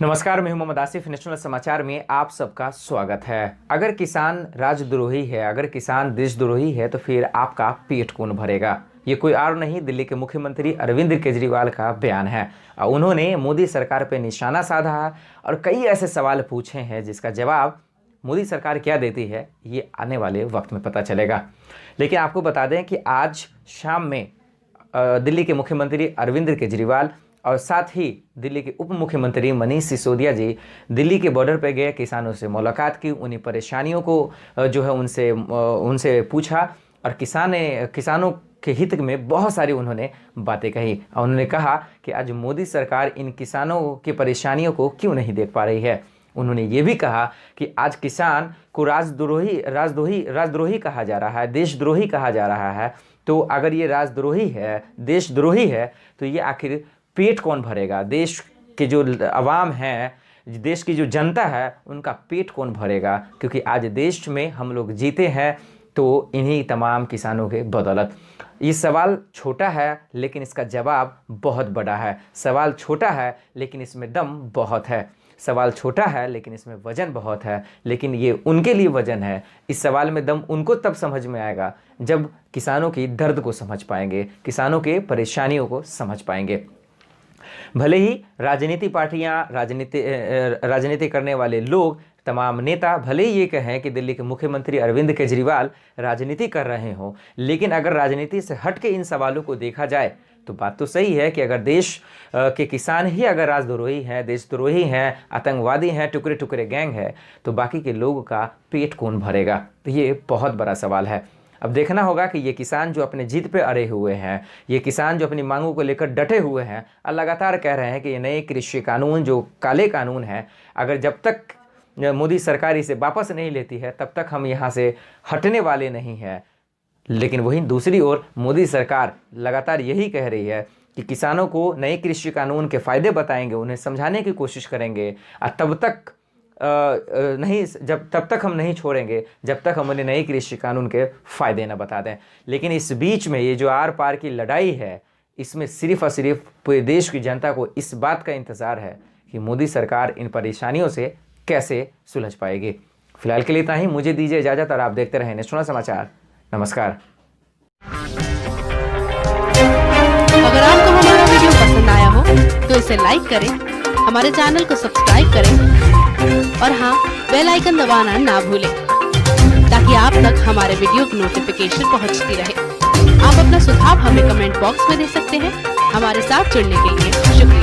नमस्कार, मैं हूं मोहम्मद आसिफ। नेशनल समाचार में आप सबका स्वागत है। अगर किसान राजद्रोही है, अगर किसान देशद्रोही है तो फिर आपका पेट कौन भरेगा? ये कोई और नहीं, दिल्ली के मुख्यमंत्री अरविंद केजरीवाल का बयान है। उन्होंने मोदी सरकार पर निशाना साधा और कई ऐसे सवाल पूछे हैं जिसका जवाब मोदी सरकार क्या देती है ये आने वाले वक्त में पता चलेगा। लेकिन आपको बता दें कि आज शाम में दिल्ली के मुख्यमंत्री अरविंद केजरीवाल और साथ ही दिल्ली के उप मुख्यमंत्री मनीष सिसोदिया जी दिल्ली के बॉर्डर पर गए, किसानों से मुलाकात की, उन्हीं परेशानियों को जो है उनसे पूछा और किसानों के हित में बहुत सारी उन्होंने बातें कही। और उन्होंने कहा कि आज मोदी सरकार इन किसानों की परेशानियों को क्यों नहीं देख पा रही है। उन्होंने ये भी कहा कि आज किसान को राजद्रोही कहा जा रहा है, देशद्रोही कहा जा रहा है। तो अगर ये राजद्रोही है, देशद्रोही है, तो ये आखिर पेट कौन भरेगा? देश के जो अवाम हैं, देश की जो जनता है, उनका पेट कौन भरेगा? क्योंकि आज देश में हम लोग जीते हैं तो इन्हीं तमाम किसानों के बदौलत। ये सवाल छोटा है लेकिन इसका जवाब बहुत बड़ा है। सवाल छोटा है लेकिन इसमें दम बहुत है। सवाल छोटा है लेकिन इसमें वजन बहुत है, लेकिन ये उनके लिए वजन है। इस सवाल में दम उनको तब समझ में आएगा जब किसानों की दर्द को समझ पाएंगे, किसानों के परेशानियों को समझ पाएंगे। भले ही राजनीति पार्टियां, राजनीति करने वाले लोग, तमाम नेता भले ही ये कहें कि दिल्ली के मुख्यमंत्री अरविंद केजरीवाल राजनीति कर रहे हों, लेकिन अगर राजनीति से हट के इन सवालों को देखा जाए तो बात तो सही है कि अगर देश के किसान ही अगर राजद्रोही हैं, देशद्रोही हैं, आतंकवादी हैं, टुकड़े टुकड़े गैंग है, तो बाकी के लोगों का पेट कौन भरेगा? तो ये बहुत बड़ा सवाल है। अब देखना होगा कि ये किसान जो अपने जिद पे अड़े हुए हैं, ये किसान जो अपनी मांगों को लेकर डटे हुए हैं और लगातार कह रहे हैं कि ये नए कृषि कानून जो काले कानून हैं, अगर जब तक मोदी सरकार इसे वापस नहीं लेती है तब तक हम यहाँ से हटने वाले नहीं हैं। लेकिन वहीं दूसरी ओर मोदी सरकार लगातार यही कह रही है कि किसानों को नए कृषि कानून के फ़ायदे बताएंगे, उन्हें समझाने की कोशिश करेंगे और तब तक हम नहीं छोड़ेंगे जब तक हम उन्हें नए कृषि कानून के फ़ायदे न बता दें। लेकिन इस बीच में ये जो आर पार की लड़ाई है, इसमें सिर्फ और सिर्फ पूरे देश की जनता को इस बात का इंतज़ार है कि मोदी सरकार इन परेशानियों से कैसे सुलझ पाएगी। फिलहाल के लिए इतना ही, मुझे दीजिए इजाज़त और आप देखते रहें नेशनल समाचार। नमस्कार। अगर आपको हमारा वीडियो पसंद आया हो तो इसे लाइक करें, हमारे चैनल को सब्सक्राइब करें और हाँ, बेल आइकन दबाना ना भूलें ताकि आप तक हमारे वीडियो की नोटिफिकेशन पहुंचती रहे। आप अपना सुझाव हमें कमेंट बॉक्स में दे सकते हैं। हमारे साथ जुड़ने के लिए शुक्रिया।